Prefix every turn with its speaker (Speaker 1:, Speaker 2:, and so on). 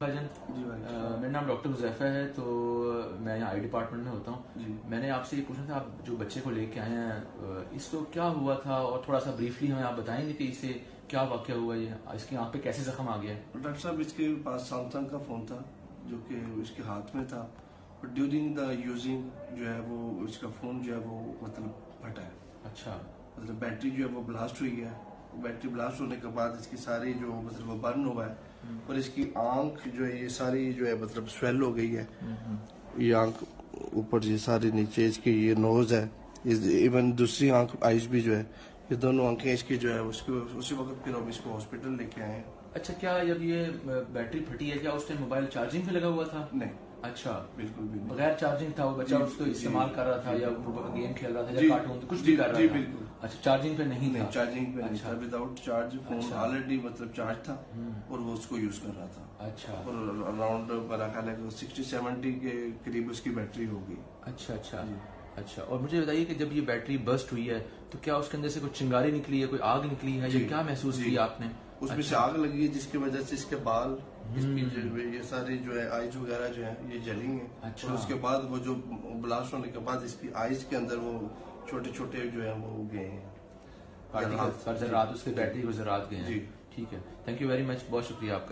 Speaker 1: भाईजान,
Speaker 2: जी भाई।
Speaker 1: मेरा नाम डॉक्टर हुज़ैफ़ा है। तो मैं यहाँ आई डिपार्टमेंट में होता हूँ।
Speaker 2: जी।
Speaker 1: मैंने आपसे ये पूछना था, आप जो बच्चे को लेके आए हैं इसको क्या हुआ था, और थोड़ा सा ब्रीफली हमें आप बताएंगे कि इसे क्या वाक़या हुआ, ये इसकी आंख पे कैसे जख्म आ गया?
Speaker 2: डॉक्टर साहब, इसके पास सैमसंग का फ़ोन था जो कि इसके हाथ में था, बट ड्यूरिंग द यूजिंग जो है वो इसका फ़ोन जो है वो मतलब फटा है।
Speaker 1: अच्छा।
Speaker 2: मतलब बैटरी जो है वो ब्लास्ट हुई है। बैटरी ब्लास्ट होने के बाद इसकी सारी जो मतलब वो बर्न हुआ है और इसकी आंख जो है ये सारी जो है मतलब स्वेल हो गई है। ये आंख ऊपर, ये सारी नीचे इसकी ये नोज है, इवन दूसरी आंख आइज भी जो है, ये दोनों आंखें इसकी जो है उसको उसी वक्त फिर हम इसको हॉस्पिटल लेके आए हैं।
Speaker 1: अच्छा, क्या जब ये बैटरी फटी है, क्या उस टाइम मोबाइल चार्जिंग पे लगा हुआ था?
Speaker 2: नहीं,
Speaker 1: अच्छा,
Speaker 2: बिल्कुल भी नहीं।
Speaker 1: बगैर चार्जिंग था वो बच्चा,
Speaker 2: जी,
Speaker 1: उसको
Speaker 2: जी,
Speaker 1: इस्तेमाल कर रहा था
Speaker 2: जी,
Speaker 1: या गेम खेल रहा था
Speaker 2: जी,
Speaker 1: या कार्टून कुछ
Speaker 2: जी,
Speaker 1: भी कर
Speaker 2: जी,
Speaker 1: रहा था?
Speaker 2: बिल्कुल।
Speaker 1: अच्छा, चार्जिंग पे नहीं था?
Speaker 2: चार्जिंग पे नहीं
Speaker 1: अच्छा।
Speaker 2: था, विदाउट चार्ज फोन
Speaker 1: अच्छा।
Speaker 2: ऑलरेडी मतलब चार्ज था और वो उसको यूज कर रहा था।
Speaker 1: अच्छा
Speaker 2: और अराउंड मेरा ख्याल है 60-70 के करीब उसकी बैटरी होगी।
Speaker 1: अच्छा अच्छा अच्छा। और मुझे बताइए कि जब ये बैटरी बस्ट हुई है तो क्या उसके अंदर से कोई चिंगारी निकली है, कोई आग निकली है, या क्या महसूस किया आपने?
Speaker 2: उसमें से
Speaker 1: अच्छा।
Speaker 2: आग लगी है जिसकी वजह से इसके बाल, इसकी जो ये सारी जो है आइज वगैरह जो है ये जली हैं।
Speaker 1: अच्छा।
Speaker 2: और उसके बाद वो जो ब्लास्ट होने के बाद इसकी आइज के अंदर वो छोटे छोटे जो है वो गए हैं,
Speaker 1: पार्टिकल्स, उसके बैटरी को जरात गए हैं।
Speaker 2: जी।
Speaker 1: ठीक है, थैंक यू वेरी मच, बहुत शुक्रिया आपका।